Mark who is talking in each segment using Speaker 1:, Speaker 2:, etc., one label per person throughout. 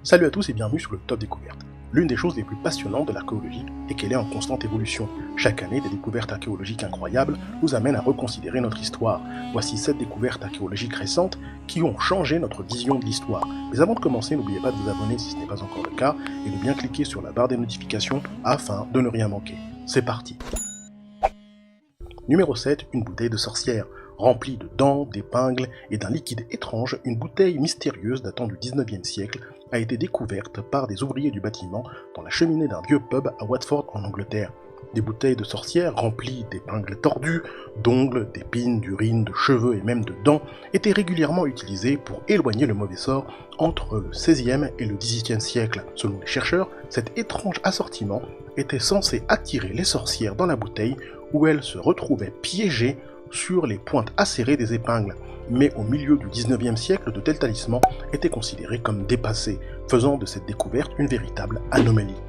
Speaker 1: Salut à tous et bienvenue sur le Top Découverte. L'une des choses les plus passionnantes de l'archéologie est qu'elle est en constante évolution. Chaque année, des découvertes archéologiques incroyables nous amènent à reconsidérer notre histoire. Voici 7 découvertes archéologiques récentes qui ont changé notre vision de l'histoire. Mais avant de commencer, n'oubliez pas de vous abonner si ce n'est pas encore le cas et de bien cliquer sur la barre des notifications afin de ne rien manquer. C'est parti. Numéro 7, une bouteille de sorcière. Remplie de dents, d'épingles et d'un liquide étrange, une bouteille mystérieuse datant du 19e siècle a été découverte par des ouvriers du bâtiment dans la cheminée d'un vieux pub à Watford en Angleterre. Des bouteilles de sorcière remplies d'épingles tordues, d'ongles, d'épines, d'urine, de cheveux et même de dents étaient régulièrement utilisées pour éloigner le mauvais sort entre le 16e et le 18e siècle. Selon les chercheurs, cet étrange assortiment était censé attirer les sorcières dans la bouteille où elles se retrouvaient piégées sur les pointes acérées des épingles. Mais au milieu du 19e siècle, de tels talismans étaient considérés comme dépassés, faisant de cette découverte une véritable anomalie.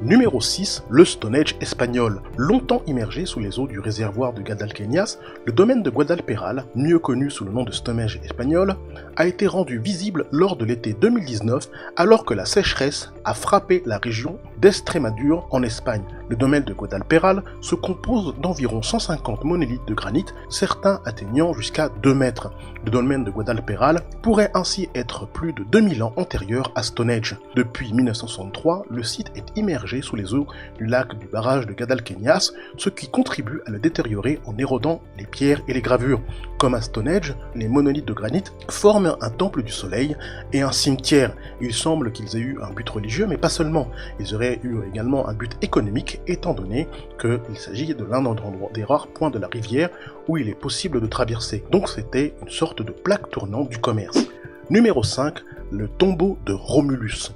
Speaker 1: Numéro 6, le Stone Age espagnol. Longtemps immergé sous les eaux du réservoir de Guadalqueñas, le domaine de Guadalperal, mieux connu sous le nom de Stone Age espagnol, a été rendu visible lors de l'été 2019 alors que la sécheresse a frappé la région d'Estrémadure en Espagne. Le domaine de Guadalperal se compose d'environ 150 monolithes de granit, certains atteignant jusqu'à 2 mètres. Le domaine de Guadalperal pourrait ainsi être plus de 2000 ans antérieur à Stone Age. Depuis 1963, le site est immergé sous les eaux du lac du barrage de Guadalqueñas, ce qui contribue à le détériorer en érodant les pierres et les gravures. Comme à Stone Age, les monolithes de granit forment un temple du soleil et un cimetière. Il semble qu'ils aient eu un but religieux, mais pas seulement. Ils auraient eu également un but économique, étant donné qu'il s'agit de l'un des rares points de la rivière où il est possible de traverser. Donc c'était une sorte de plaque tournante du commerce. Numéro 5, le tombeau de Romulus.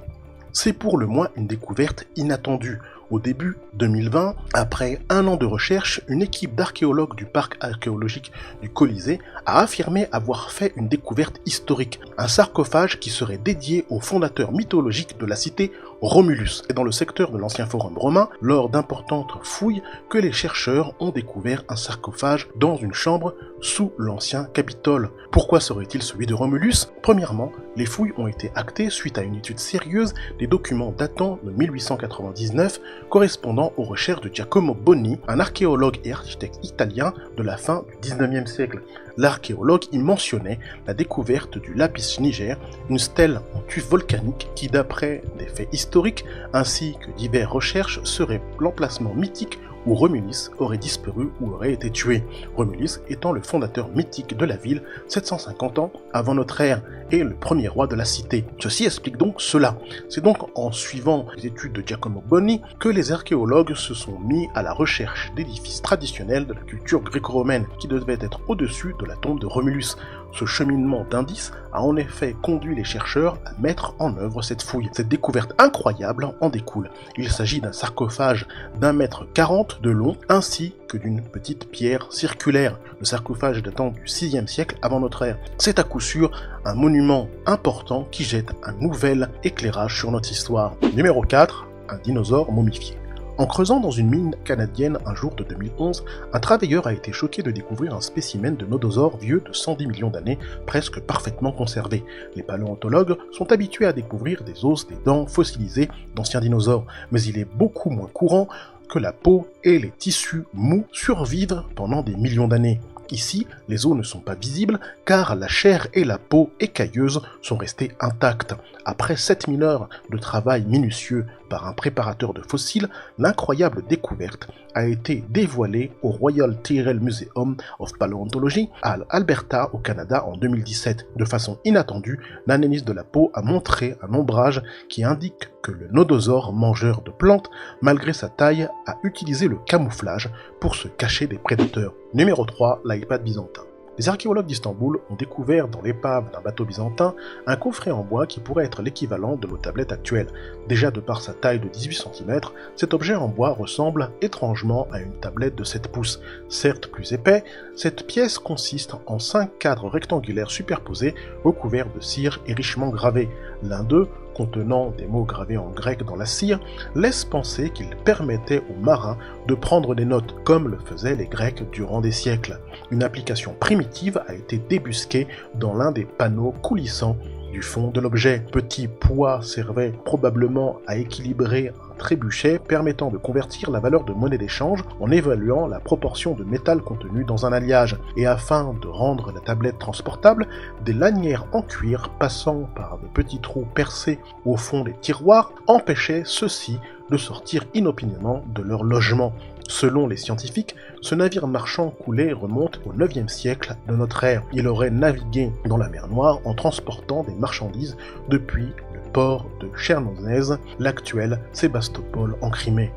Speaker 1: C'est pour le moins une découverte inattendue. Au début 2020, après un an de recherche, une équipe d'archéologues du parc archéologique du Colisée a affirmé avoir fait une découverte historique, un sarcophage qui serait dédié au fondateur mythologique de la cité Romulus. C'est dans le secteur de l'ancien forum romain, lors d'importantes fouilles, que les chercheurs ont découvert un sarcophage dans une chambre sous l'ancien Capitole. Pourquoi serait-il celui de Romulus ? Premièrement, les fouilles ont été actées suite à une étude sérieuse des documents datant de 1899 correspondant aux recherches de Giacomo Bonni, un archéologue et architecte italien de la fin du 19e siècle. L'archéologue y mentionnait la découverte du lapis niger, une stèle en tuf volcanique qui, d'après des faits historiques ainsi que diverses recherches, serait l'emplacement mythique où Romulus aurait disparu ou aurait été tué, Romulus étant le fondateur mythique de la ville 750 ans avant notre ère et le premier roi de la cité. Ceci explique donc cela. C'est donc en suivant les études de Giacomo Bonni que les archéologues se sont mis à la recherche d'édifices traditionnels de la culture gréco-romaine qui devaient être au-dessus de la tombe de Romulus. Ce cheminement d'indices a en effet conduit les chercheurs à mettre en œuvre cette fouille. Cette découverte incroyable en découle. Il s'agit d'un sarcophage d'1,40 m de long ainsi que d'une petite pierre circulaire. Le sarcophage datant du 6e siècle avant notre ère. C'est à coup sûr un monument important qui jette un nouvel éclairage sur notre histoire. Numéro 4, un dinosaure momifié. En creusant dans une mine canadienne un jour de 2011, un travailleur a été choqué de découvrir un spécimen de nodosauren vieux de 110 millions d'années, presque parfaitement conservé. Les paléontologues sont habitués à découvrir des os, des dents fossilisées d'anciens dinosaures, mais il est beaucoup moins courant que la peau et les tissus mous survivent pendant des millions d'années. Ici, les os ne sont pas visibles car la chair et la peau écailleuse sont restées intactes. Après 7000 heures de travail minutieux par un préparateur de fossiles, l'incroyable découverte a été dévoilée au Royal Tyrrell Museum of Paleontology à Alberta au Canada en 2017. De façon inattendue, l'analyse de la peau a montré un ombrage qui indique que le nodosaure mangeur de plantes, malgré sa taille, a utilisé le camouflage pour se cacher des prédateurs. Numéro 3, l'iPad byzantin. Les archéologues d'Istanbul ont découvert dans l'épave d'un bateau byzantin un coffret en bois qui pourrait être l'équivalent de nos tablettes actuelles. Déjà de par sa taille de 18 cm, cet objet en bois ressemble étrangement à une tablette de 7 pouces. Certes plus épais, cette pièce consiste en 5 cadres rectangulaires superposés recouverts de cire et richement gravés. L'un d'eux, contenant des mots gravés en grec dans la cire, laisse penser qu'il permettait aux marins de prendre des notes, comme le faisaient les Grecs durant des siècles. Une application primitive a été débusquée dans l'un des panneaux coulissants du fond de l'objet. Petit poids servait probablement à équilibrer un trébuchet permettant de convertir la valeur de monnaie d'échange en évaluant la proportion de métal contenu dans un alliage. Et afin de rendre la tablette transportable, des lanières en cuir passant par de petits trous percés au fond des tiroirs empêchaient ceux-ci de sortir inopinément de leur logement. Selon les scientifiques, ce navire marchand coulé remonte au 9e siècle de notre ère. Il aurait navigué dans la mer Noire en transportant des marchandises depuis le port de Chernozèse, l'actuel Sébastopol en Crimée.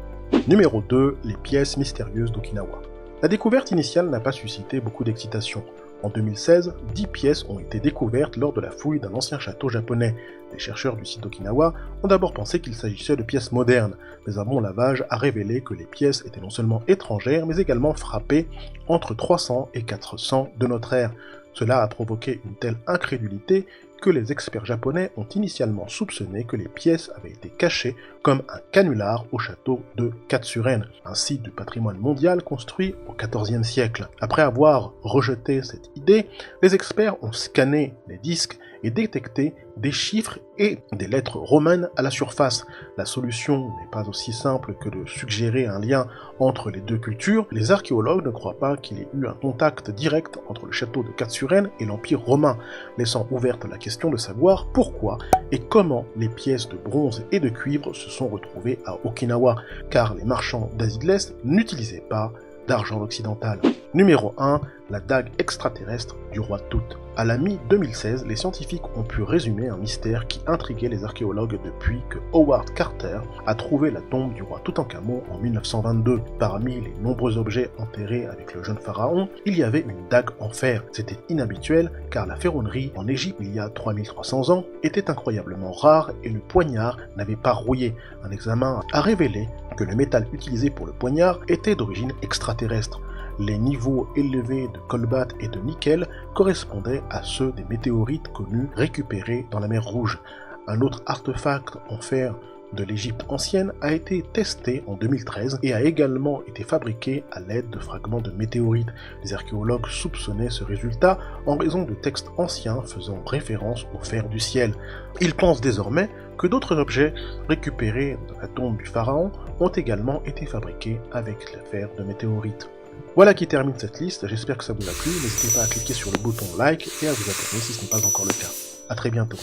Speaker 1: Numéro 2. Les pièces mystérieuses d'Okinawa. La découverte initiale n'a pas suscité beaucoup d'excitation. En 2016, 10 pièces ont été découvertes lors de la fouille d'un ancien château japonais. Les chercheurs du site d'Okinawa ont d'abord pensé qu'il s'agissait de pièces modernes, mais un bon lavage a révélé que les pièces étaient non seulement étrangères, mais également frappées entre 300 et 400 de notre ère. Cela a provoqué une telle incrédulité que les experts japonais ont initialement soupçonné que les pièces avaient été cachées comme un canular au château de Katsuren, un site du patrimoine mondial construit au XIVe siècle. Après avoir rejeté cette idée, les experts ont scanné les disques et détecté des chiffres et des lettres romaines à la surface. La solution n'est pas aussi simple que de suggérer un lien entre les deux cultures. Les archéologues ne croient pas qu'il y ait eu un contact direct entre le château de Katsuren et l'Empire romain, laissant ouverte la question de savoir pourquoi et comment les pièces de bronze et de cuivre se sont retrouvées à Okinawa, car les marchands d'Asie de l'Est n'utilisaient pas d'argent occidental. Numéro 1. La dague extraterrestre du roi Tout. À la mi-2016, les scientifiques ont pu résumer un mystère qui intriguait les archéologues depuis que Howard Carter a trouvé la tombe du roi Toutankhamon en 1922. Parmi les nombreux objets enterrés avec le jeune pharaon, il y avait une dague en fer. C'était inhabituel car la ferronnerie en Égypte il y a 3300 ans était incroyablement rare et le poignard n'avait pas rouillé. Un examen a révélé que le métal utilisé pour le poignard était d'origine extraterrestre. Les niveaux élevés de colbate et de nickel correspondaient à ceux des météorites connus récupérés dans la mer Rouge. Un autre artefact en fer de l'Égypte ancienne a été testé en 2013 et a également été fabriqué à l'aide de fragments de météorites. Les archéologues soupçonnaient ce résultat en raison de textes anciens faisant référence au fer du ciel. Ils pensent désormais que d'autres objets récupérés dans la tombe du pharaon ont également été fabriqués avec le fer de météorites. Voilà qui termine cette liste, j'espère que ça vous a plu, n'hésitez pas à cliquer sur le bouton like et à vous abonner si ce n'est pas encore le cas. A très bientôt.